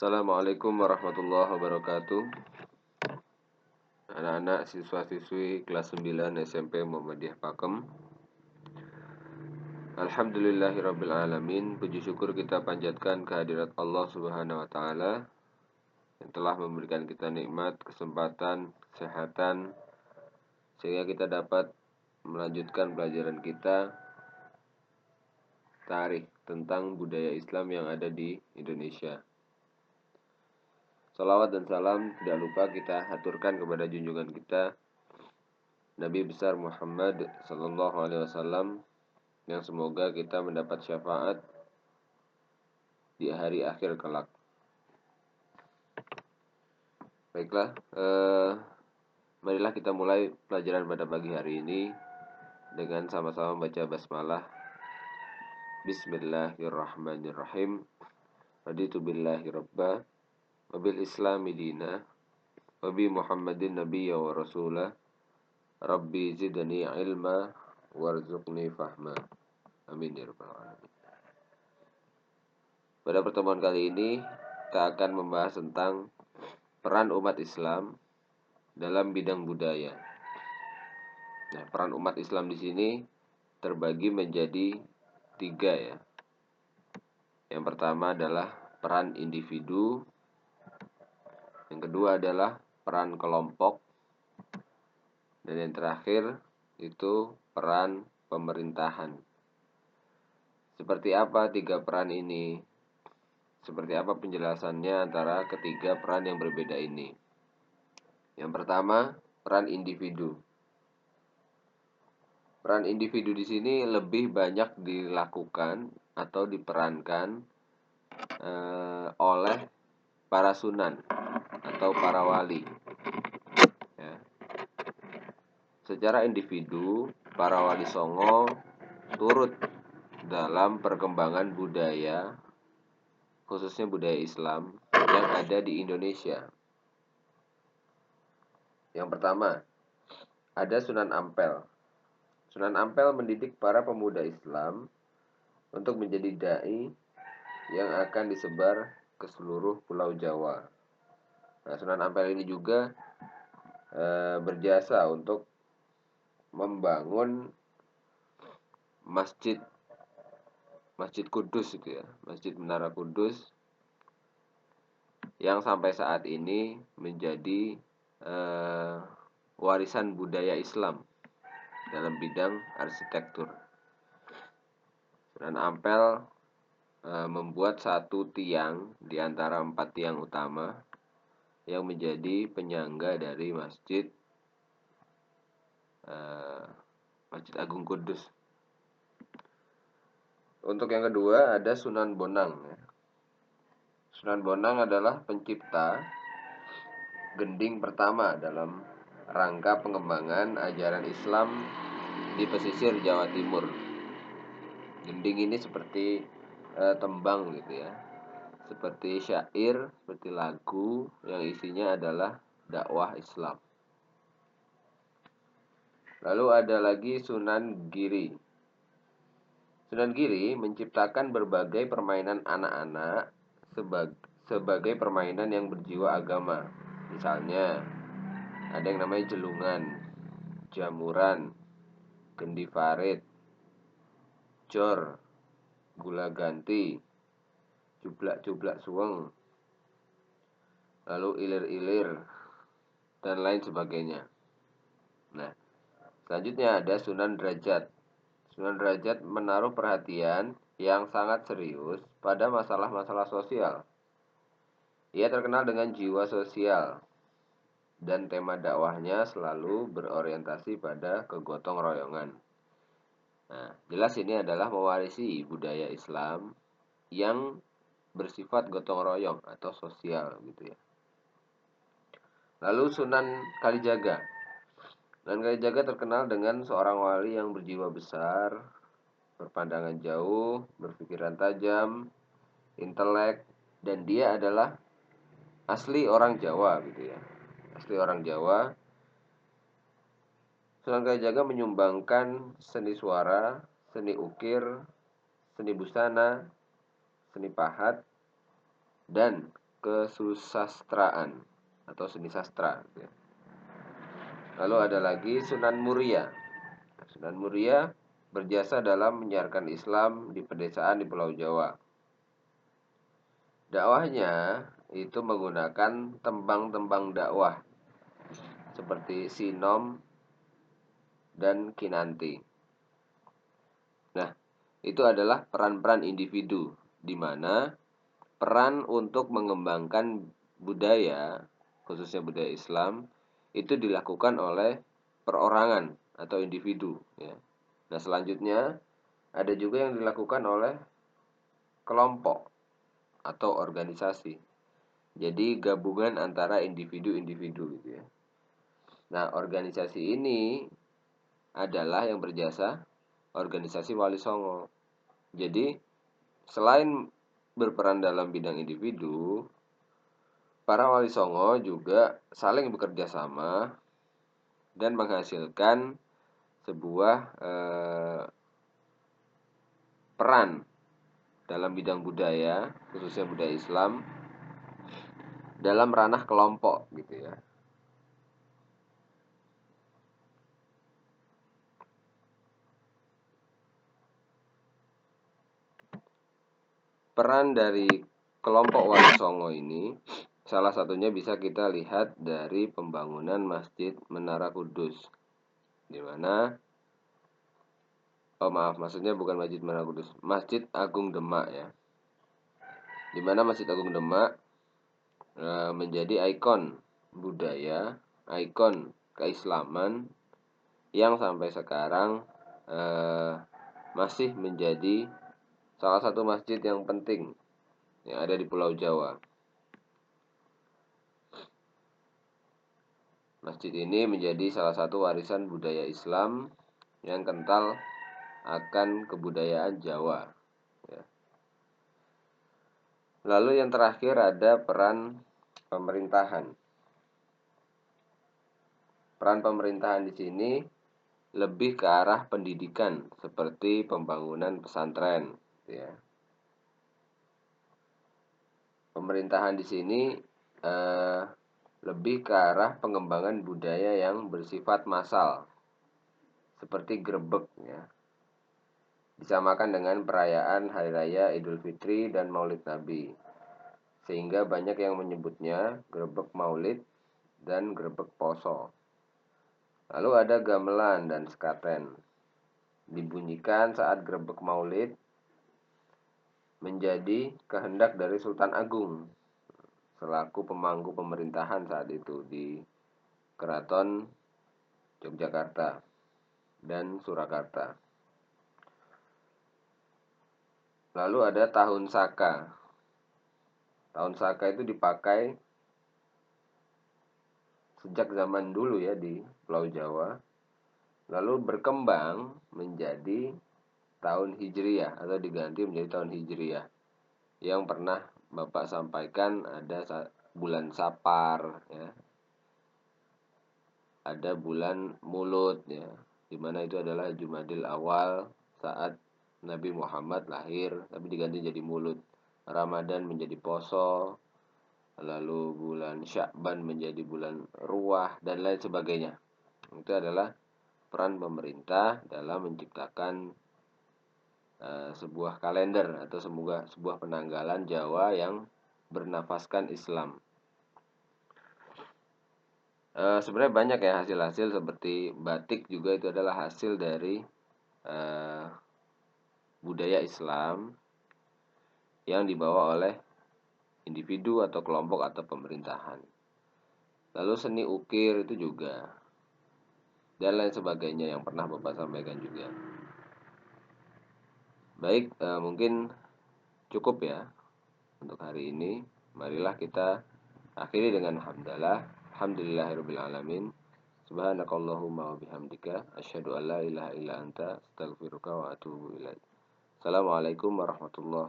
Assalamualaikum warahmatullahi wabarakatuh. Anak-anak siswa-siswi kelas 9 SMP Muhammadiyah Pakem. Alhamdulillahirabbil alamin. Puji syukur kita panjatkan kehadirat Allah Subhanahu wa taala yang telah memberikan kita nikmat, kesempatan, kesehatan sehingga kita dapat melanjutkan pelajaran kita tarikh tentang budaya Islam yang ada di Indonesia. Salawat dan salam tidak lupa kita haturkan kepada junjungan kita Nabi besar Muhammad sallallahu alaihi wasallam yang semoga kita mendapat syafaat di hari akhir kelak. Baiklah, marilah kita mulai pelajaran pada pagi hari ini dengan sama-sama membaca basmalah. Bismillahirrahmanirrahim. Raditu billahi rabba wa bil islami dina wa bi Muhammadin nabiyya wa rasulah. Rabbi zidni ilma warzuqni fahma. Amin ya rabbal alamin. Pada pertemuan kali ini kita akan membahas tentang peran umat Islam dalam bidang budaya. Nah, peran umat Islam di sini terbagi menjadi 3 ya. Yang pertama adalah peran individu, yang kedua adalah peran kelompok, dan yang terakhir itu peran pemerintahan. Seperti apa 3 peran ini? Seperti apa penjelasannya antara ketiga peran yang berbeda ini? Yang pertama, peran individu. Peran individu di sini lebih banyak dilakukan atau diperankan oleh para sunan atau para wali. Ya. Secara individu, para wali songo turut dalam perkembangan budaya, khususnya budaya Islam yang ada di Indonesia. Yang pertama, ada Sunan Ampel. Sunan Ampel mendidik para pemuda Islam untuk menjadi dai yang akan disebar ke seluruh Pulau Jawa. Nah, Sunan Ampel ini juga berjasa untuk membangun Masjid Kudus gitu ya, Masjid Menara Kudus yang sampai saat ini menjadi warisan budaya Islam dalam bidang arsitektur. Sunan Ampel membuat satu tiang di antara 4 tiang utama yang menjadi penyangga dari Masjid Agung Kudus. Untuk yang kedua ada Sunan Bonang. Sunan Bonang adalah pencipta gending pertama dalam rangka pengembangan ajaran Islam di pesisir Jawa Timur. Gending ini seperti tembang gitu ya, seperti syair, seperti lagu yang isinya adalah dakwah Islam. Lalu ada lagi Sunan Giri. Sunan Giri menciptakan berbagai permainan anak-anak sebagai permainan yang berjiwa agama. Misalnya ada yang namanya jelungan, jamuran, gendi farid, jor, gula ganti, jublak-jublak suweng, lalu ilir-ilir, dan lain sebagainya. Nah, selanjutnya ada Sunan Derajat. Sunan Derajat menaruh perhatian yang sangat serius pada masalah-masalah sosial. Ia terkenal dengan jiwa sosial dan tema dakwahnya selalu berorientasi pada kegotong royongan. Nah, jelas ini adalah mewarisi budaya Islam yang bersifat gotong royong atau sosial gitu ya. Lalu Sunan Kalijaga. Sunan Kalijaga terkenal dengan seorang wali yang berjiwa besar, berpandangan jauh, berpikiran tajam, intelek, dan dia adalah asli orang Jawa gitu ya. Asli orang Jawa. Sunan Kalijaga menyumbangkan seni suara, seni ukir, seni busana, seni pahat, dan kesusastraan atau seni sastra. Lalu ada lagi Sunan Muria. Sunan Muria berjasa dalam menyiarkan Islam di pedesaan di Pulau Jawa. Dakwahnya itu menggunakan tembang-tembang dakwah seperti Sinom dan Kinanti. Nah, itu adalah peran-peran individu, di mana peran untuk mengembangkan budaya, khususnya budaya Islam, itu dilakukan oleh perorangan atau individu. Ya. Nah, selanjutnya ada juga yang dilakukan oleh kelompok atau organisasi. Jadi gabungan antara individu-individu gitu ya. Nah, organisasi ini adalah yang berjasa organisasi Wali Songo. Jadi, selain berperan dalam bidang individu, para Wali Songo juga saling bekerja sama dan menghasilkan sebuah peran dalam bidang budaya, khususnya budaya Islam, dalam ranah kelompok gitu ya. Peran dari kelompok Wali Songo ini salah satunya bisa kita lihat dari pembangunan Masjid Menara Kudus, di mana maksudnya bukan Masjid Menara Kudus, Masjid Agung Demak ya, di mana Masjid Agung Demak menjadi ikon budaya, ikon keislaman yang sampai sekarang masih menjadi salah satu masjid yang penting yang ada di Pulau Jawa. Masjid ini menjadi salah satu warisan budaya Islam yang kental akan kebudayaan Jawa. Ya. Lalu yang terakhir ada peran pemerintahan. Peran pemerintahan di sini lebih ke arah pendidikan seperti pembangunan pesantren. Ya. Pemerintahan di sini lebih ke arah pengembangan budaya yang bersifat massal, seperti grebek ya. Disamakan dengan perayaan Hari Raya Idul Fitri dan Maulid Nabi. Sehingga banyak yang menyebutnya grebek Maulid dan grebek Poso. Lalu ada gamelan dan sekaten. Dibunyikan saat grebek Maulid menjadi kehendak dari Sultan Agung selaku pemangku pemerintahan saat itu di Keraton Yogyakarta dan Surakarta. Lalu ada tahun Saka. Tahun Saka itu dipakai sejak zaman dulu ya di Pulau Jawa. Lalu berkembang menjadi tahun Hijriyah atau diganti menjadi tahun Hijriyah. Yang pernah Bapak sampaikan ada bulan Sapar ya. Ada bulan Mulut ya, di mana itu adalah Jumadil Awal saat Nabi Muhammad lahir, tapi diganti jadi Mulut. Ramadan menjadi Poso, lalu bulan Sya'ban menjadi bulan Ruah dan lain sebagainya. Itu adalah peran pemerintah dalam menciptakan sebuah kalender atau sebuah penanggalan Jawa yang bernafaskan Islam. Sebenarnya banyak ya hasil-hasil seperti batik juga itu adalah hasil dari budaya Islam yang dibawa oleh individu atau kelompok atau pemerintahan. Lalu seni ukir itu juga dan lain sebagainya yang pernah Bapak sampaikan juga. Baik, mungkin cukup ya untuk hari ini. Marilah kita akhiri dengan hamdalah. Alhamdulillahirabbil alamin. Subhanakallahumma wa bihamdika asyhadu an la ilaha illa anta astaghfiruka wa atubu ilaik. Assalamualaikum warahmatullahi wabarakatuh.